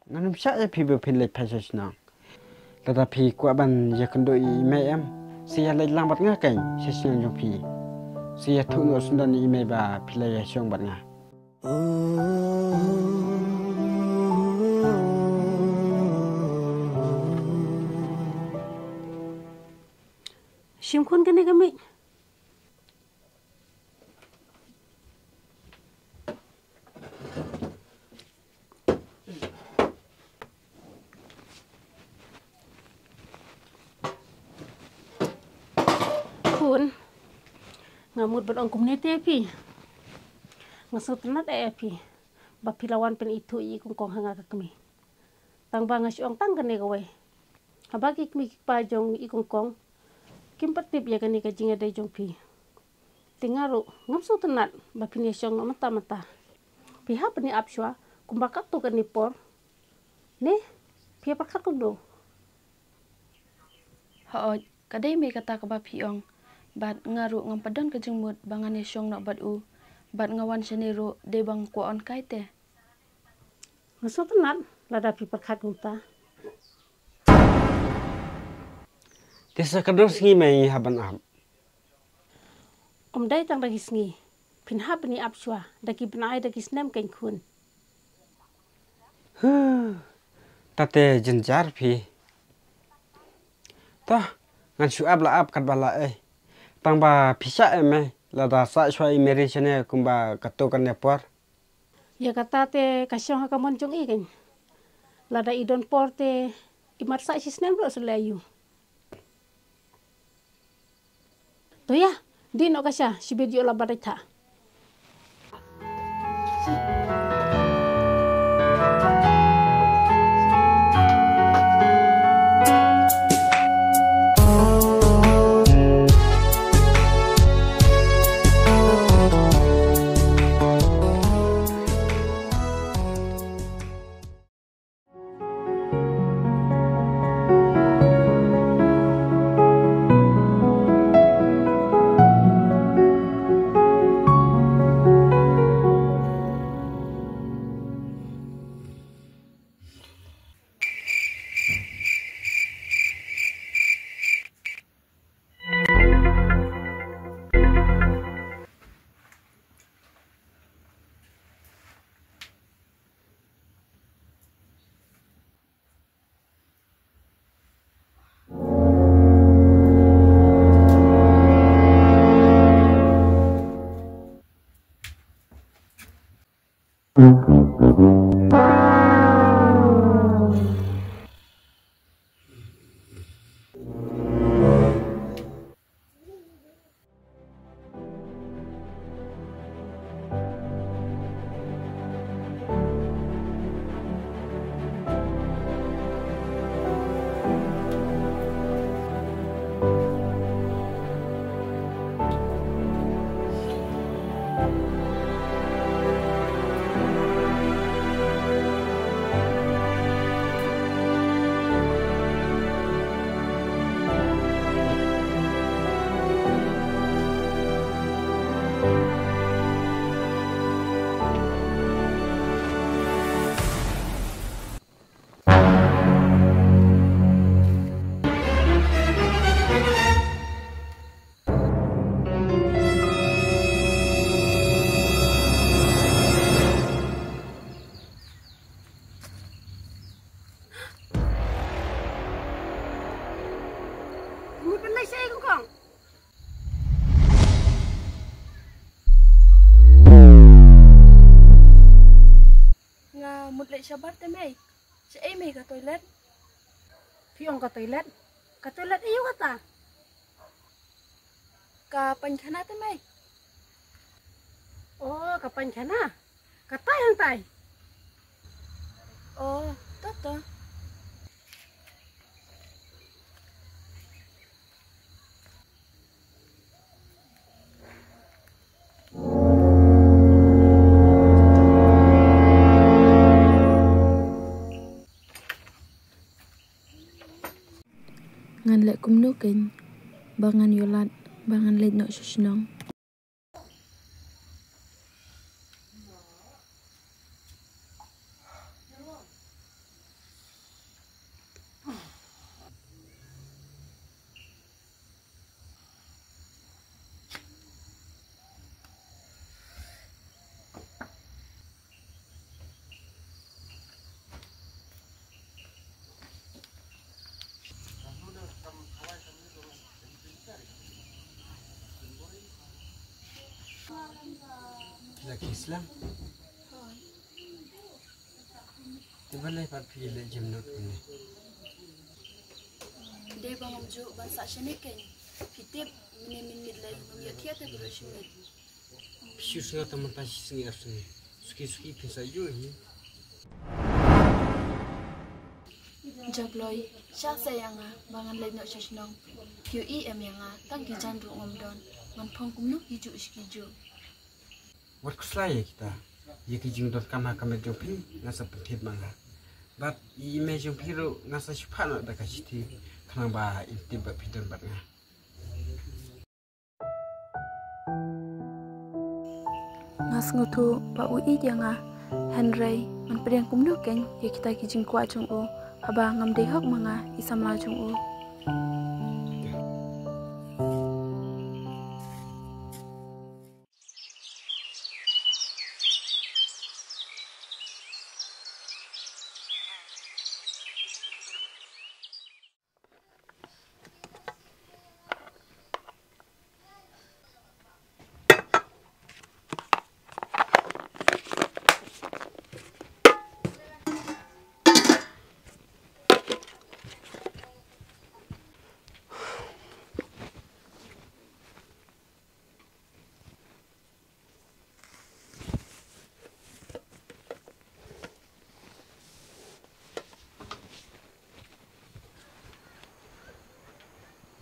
Nganu bisa ya pi berpilih pasal senang. Tetapi kuat ban ya kendoi email em. Saya lagi lambat ngakai sesiang jong pi. Saya tu nak sundan email ba pilih ya siang bat ngah. Simkun kene kami. Kun ngamut berong komuniti api. Ngasut tenat api. Bapilawan pen itu i kongkong hanga kami. Tang banga siong tang kene gawe. Habagi kami pajong i kongkong. Kim patip ya kani ka jinga dai jongpi. Tingaru ngam su tenat bapini siong no mata. Piha pani apswa kumbakak tu kani por. Ne pia pakat kundo. Ho kadai me kata ka bapiong. Bat ngaru ngam padon ka jengmut bangane siong no bat u. Bat ngawan seniru de bang ko on kaite. Ngasu tenat lada pi pakat kunta. Desa kadang sengi mai haban am. Om dai tang dagi sengi. Pinha pani apswa dagi benai dagi snem kain kun. Tate jenjar pi. Tah ngan suap la ap kat bala Tang ba pisa em lada sa swai meri sene kumba katokan nepor. Ya kata te kasyong hakamon jong i kan. Lada idon por te imat sa si snem ro selayu. To ya, di no kasya si video la barita. Một lệ cho bắt tới mày. Chị ấy mày cả toilet. Piong ka toilet. Ka toilet iyo kata. Ka pankhana tới mày. Oh, ka pankhana. Kata yang tay. Oh, tốt to. Ngan lệ kum nước kinh. Bangan yolat. Bangan lệ nội susnong. Islam. Tiba lepas pilih jam not ini. Dia bang amju bangsa syenekin. Fitip min lagi memyatiat tu bersumit. Pisu sengat teman pasi sengi asuni. Suki pisah juhi. Jabloi, syak sayang bangan lain nak syahnong. QE yang tangki jandu ngomdon. Manpong kumnuk hiju iskiju. Wat kuslaya kita. Ya kijing dot kamar jompi ngasa pentit mangga. But ime jompi ro ngasa syupana dah kasih kenang ba inti ba pidon ba nga. Ngas ngutu ba ui dia Henry man pedang kumnuk kan ya kita kijing kuat jong haba ngam dehok manga isam la jong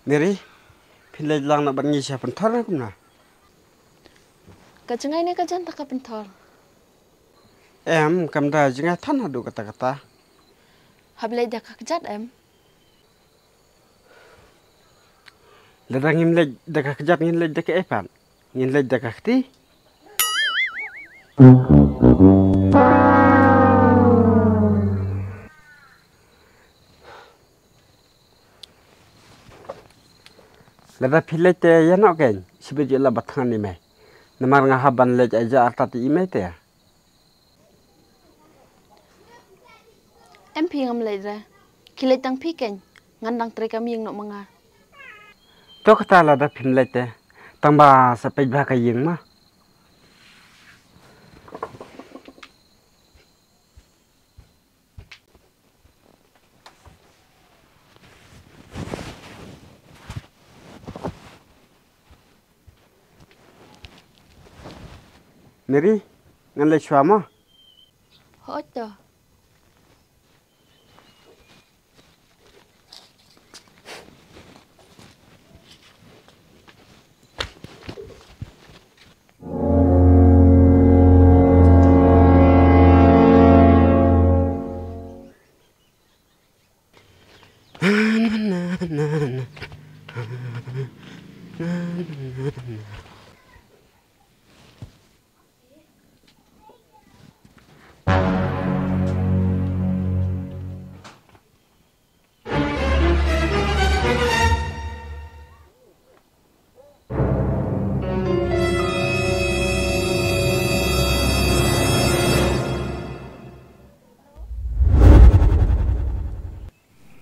Mary, pilih lang nak bangi siapa pentar aku na. Kajengai ni kajan tak pentor. Kamda jengai tan adu kata-kata. Hablai dah kejat Ledang ngin lej dah kejap ngin lej dah ke epan. Ngin lej dah kati. Lada pilih te ya nak kan? Sebiji lah batang ni meh. Namar ngahaban lej aja artati ime te ya. MP ngam lai ra. Kilai tang pi kan ngandang tre kami yang nak manga. To kata lada pilih te. Tambah sampai bah kayeng mah. Mary, ngalai suama? Hoto.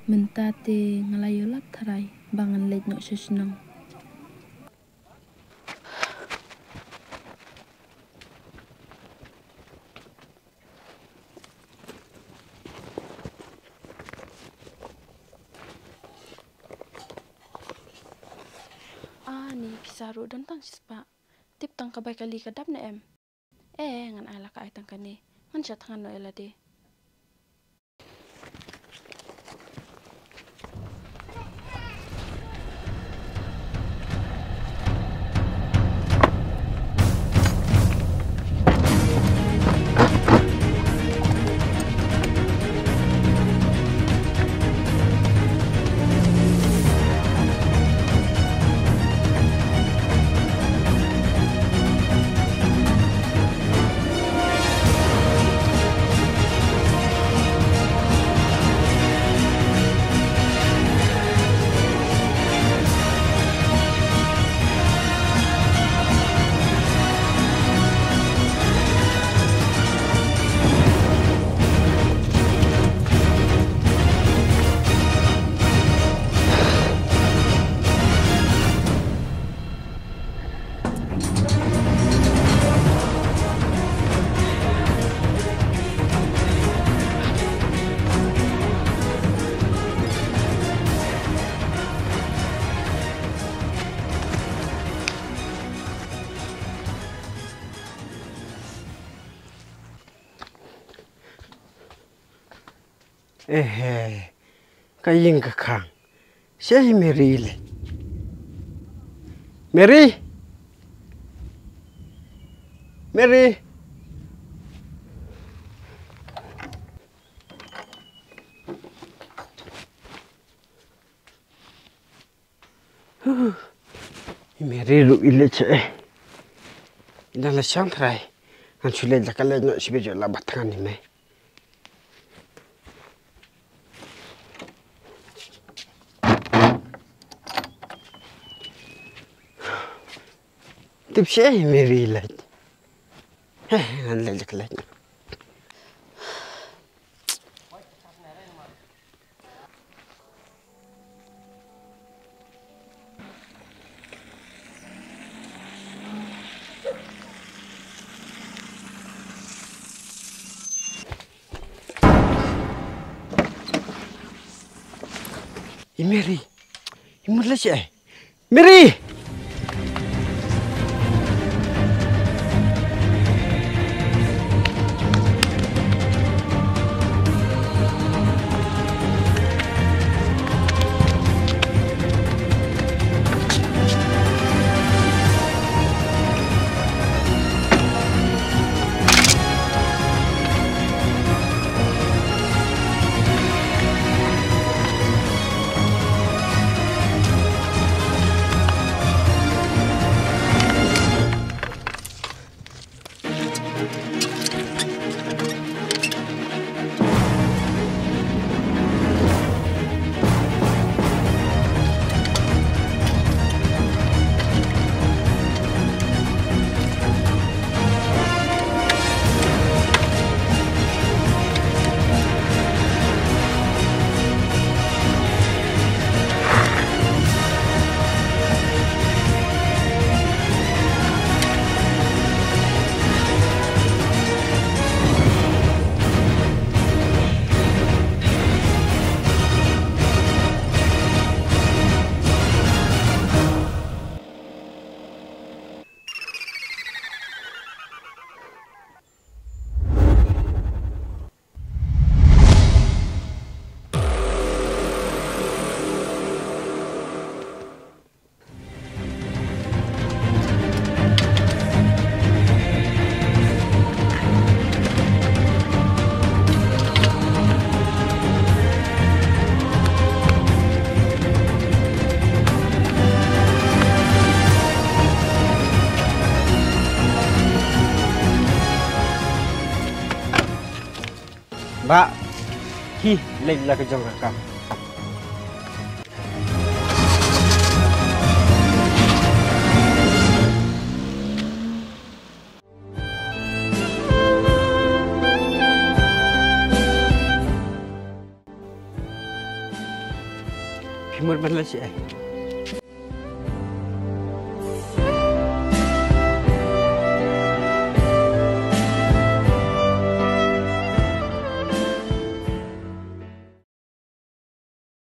Mentate ngelayu lap tarai bangan lej nok syahnong. Ni pisaru dan tang sispa. Tip tang kabai kali kadap na ngan ala ka ai tang kani. Ngan chat ngan no elade. Kaying kakang. Siya Mary le. Mary. Mary. Mary lu ile che. Ina la sang trai. An chule la kala no sibejo la batangan ni me. Tip siya Mary le. An la kala. Mary, imutlah siya. Mary! Mbak, lên ke jong kakak. Phimur ban la si.